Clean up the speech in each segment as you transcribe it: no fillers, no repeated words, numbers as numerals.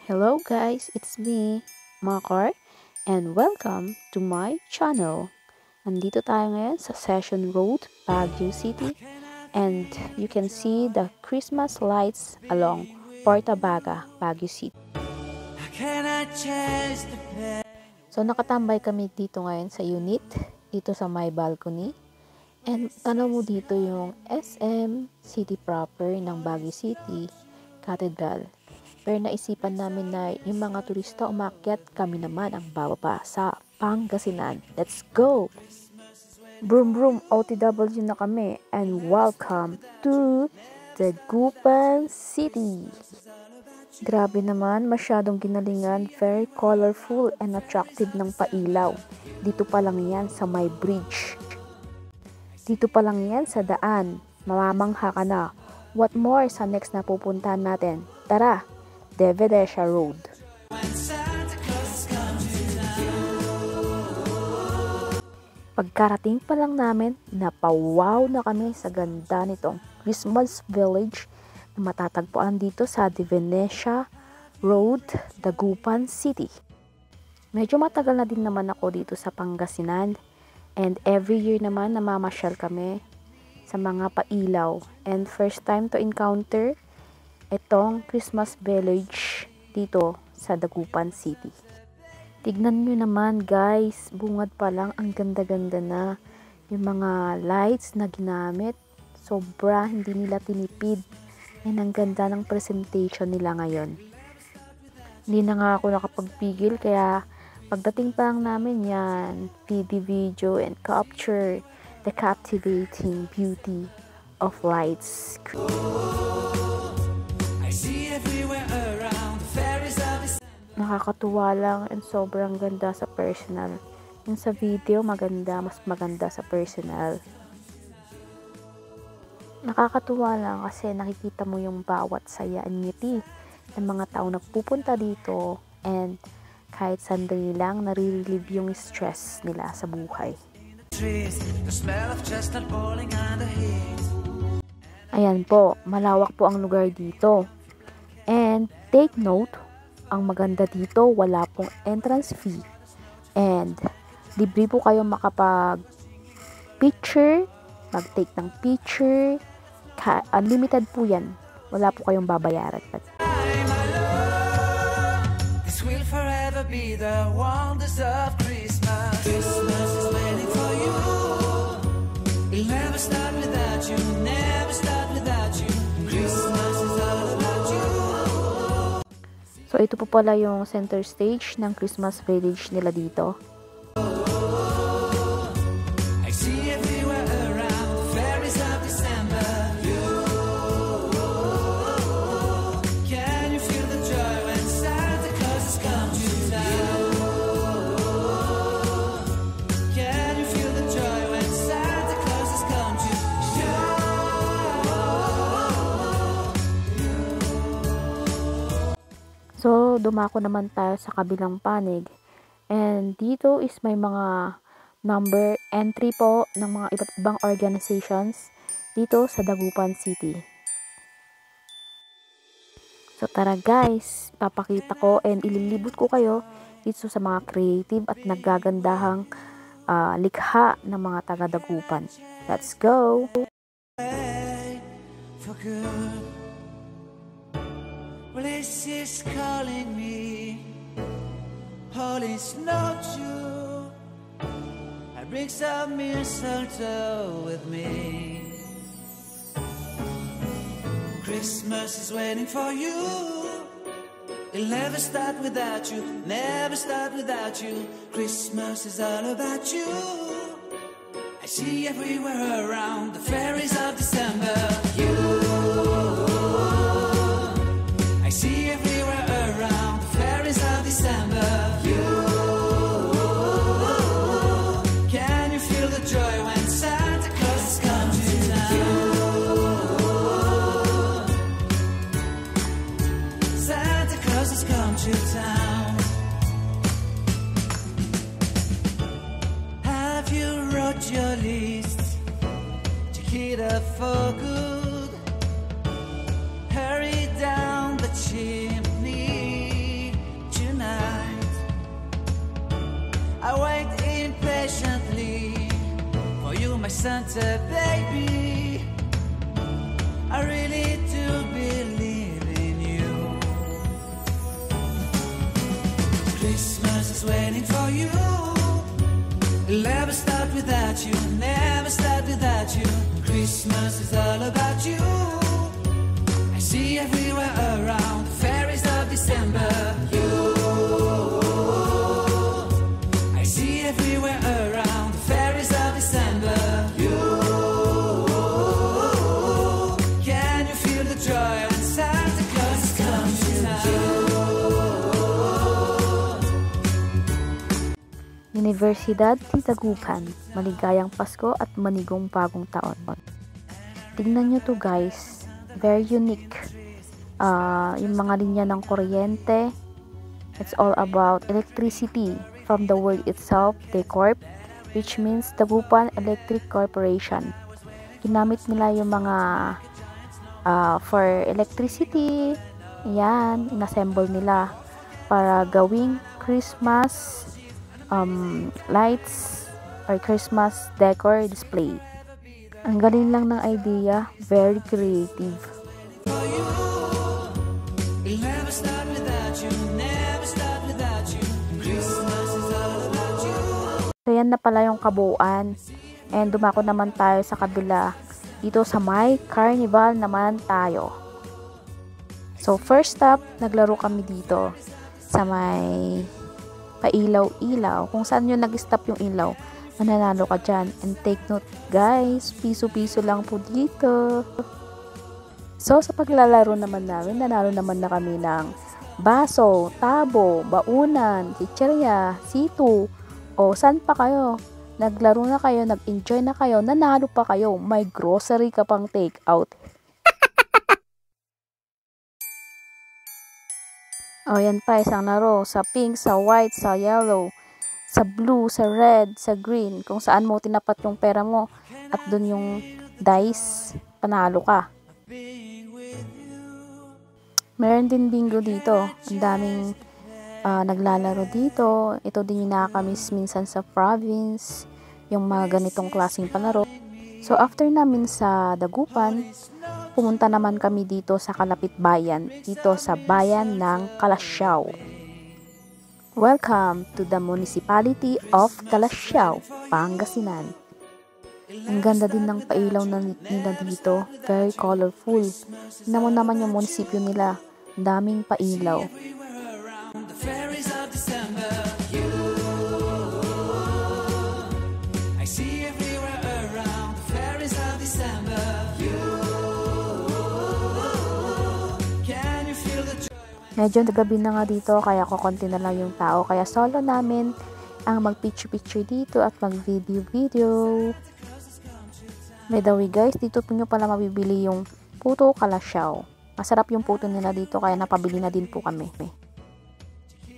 Hello guys, it's me, Makar, and welcome to my channel. Nandito tayo ngayon sa Session Road, Baguio City, and you can see the Christmas lights along Portabaga, Baguio City. So nakatambay kami dito ngayon sa unit, dito sa my balcony. And tanaw mo dito yung SM City proper ng Baguio City, Cathedral. Pero naisipan namin na yung mga turista umakyat, kami naman ang bababa sa Pangasinan. Let's go! Broom broom, OTW na kami and welcome to Dagupan City. Grabe naman, masyadong ginalingan, very colorful and attractive ng pailaw. Dito pa lang yan sa may bridge. Dito pa lang yan sa daan, mamamangha ka na. What more sa next na pupuntahan natin? Tara! Devedesha Road. Pagkarating pa lang namin, napawaw na kami sa ganda nitong Christmas Village na matatagpuan dito sa Devedesha Road, Dagupan City. Medyo matagal na din naman ako dito sa Pangasinan and every year naman namamasyal kami sa mga pailaw and first time to encounter itong Christmas Village dito sa Dagupan City. Tignan nyo naman guys, bungad pa lang, ang ganda-ganda na. Yung mga lights na ginamit, sobra, hindi nila tinipid. And ang ganda ng presentation nila ngayon. Hindi na nga ako nakapagpigil, kaya pagdating pa lang namin yan, video and capture the captivating beauty of lights. Nakakatuwa lang and sobrang ganda sa personal. Yung sa video maganda, mas maganda sa personal. Nakakatuwa lang kasi nakikita mo yung bawat saya and ngiti ng mga tao nagpupunta dito and kahit sandali lang nare-relieve yung stress nila sa buhay. Ayan po, malawak po ang lugar dito. And take note, ang maganda dito, wala pong entrance fee. And libre po kayo makapag-picture, mag-take ng picture. Unlimited po yan. Wala po kayong babayaran. This will forever be the wonders of Christmas. Christmas is waiting for you. It'll never start without you. Never start without you. Christmas is all about you. So, ito po pala yung center stage ng Christmas Village nila dito. I see everywhere around the fairies of December. Can you feel the joy when Santa Claus has come to town? Can you feel the joy when Santa Claus has come to town? So, dumako naman tayo sa kabilang panig. And dito is may mga number entry po ng mga iba't ibang organizations dito sa Dagupan City. So, tara guys, papakita ko and ililibot ko kayo dito sa mga creative at naggagandahang likha ng mga taga-Dagupan. Let's go! For good. Well, this is calling me. Holy snow Jew, I bring some mistletoe with me. Christmas is waiting for you. It'll never start without you. Never start without you. Christmas is all about you. I see everywhere around the fairies of December. You. I see everywhere around the fairies of December. You. Can you feel the joy when Santa Claus has come to town? Santa Claus has come to town. Have you wrote your list? Check it out for good. Hurry down the chimney. Santa baby, I really do believe in you. Christmas is waiting for you. It'll never start without you, never start without you. Christmas is all about you. I see everywhere around the fairies of December. You, I see everywhere around the fairies of December. You, can you feel the joy when Santa Claus is coming to you? Universidad de Dagupan, maligayang Pasko at manigong bagong taon. Tingnan nyo to guys, very unique. Yung mga linya ng kuryente, it's all about electricity from the word itself, DECORP, which means Dagupan Electric Corporation. Ginamit nila yung mga for electricity, yan, inassemble nila para gawing Christmas lights or Christmas decor display. Ang galing lang ng idea, very creative. So yan na pala yung kabuuan. And dumako naman tayo sa kabila. Dito sa may carnival naman tayo. So first stop, naglaro kami dito sa may pailaw-ilaw. Kung saan yung nag-stop yung ilaw, mananalo ka dyan. And take note guys, piso-piso lang po dito. So sa paglalaro naman namin, nanalo naman na kami ng baso, tabo, baunan, chicherya, situ. O saan pa kayo? Naglaro na kayo, nag-enjoy na kayo, nanalo pa kayo, may grocery ka pang take out. O yan pa, isang laro sa pink, sa white, sa yellow, sa blue, sa red, sa green, kung saan mo tinapat yung pera mo at dun yung dice, panalo ka. Meron din bingo dito, ang daming naglalaro dito. Ito din yung nakakamiss minsan sa province, yung mga ganitong klaseng palaro. So after namin sa Dagupan, pumunta naman kami dito sa kalapit bayan, dito sa bayan ng Calasiao. Welcome to the municipality of Calasiao, Pangasinan. Ang ganda din ng pailaw nila dito, very colorful. Tingnan mo naman yung munisipyo nila, daming pailaw. Medyo gabi na nga dito, kaya kukunti na lang yung tao. Kaya solo namin ang mag-picture-picture dito at mag-video-video. By the way guys, dito po nyo pala mabibili yung puto Calasiao. Masarap yung puto nila dito, kaya napabili na din po kami.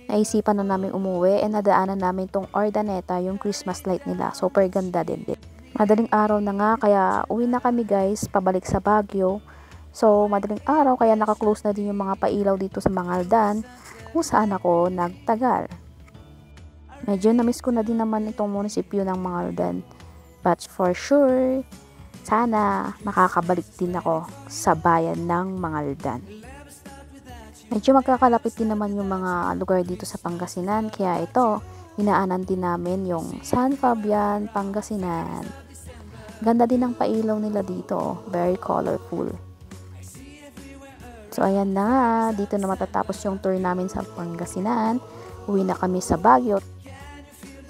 Naisipan na namin umuwi, and nadaanan namin tong Ordaneta, yung Christmas light nila. Super ganda din. Madaling araw na nga, kaya uwi na kami guys, pabalik sa Baguio. So, madaling araw, kaya naka-close na din yung mga pailaw dito sa Mangaldan, kung saan ako nagtagal. Medyo na-miss ko na din naman itong munisipyo ng Mangaldan. But for sure, sana makakabalik din ako sa bayan ng Mangaldan. Medyo magkakalapit din naman yung mga lugar dito sa Pangasinan, kaya ito, inaanan din namin yung San Fabian, Pangasinan. Ganda din ang pailaw nila dito, very colorful. So ayan na, dito na matatapos yung tour namin sa Pangasinan. Uwi na kami sa Baguio.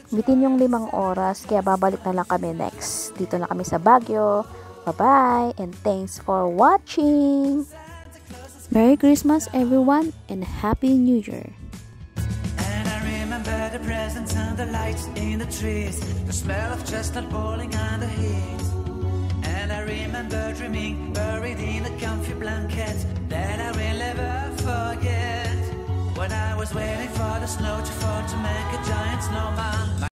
Bitin yung 5 oras, kaya babalik na lang kami next. Dito na kami sa Baguio. Bye-bye and thanks for watching! Merry Christmas everyone and Happy New Year! And I remember the presents and the lights in the trees, the smell of chestnut boiling on the heat. And I remember dreaming, buried in a comfy blanket, that I will never forget. When I was waiting for the snow to fall to make a giant snowman.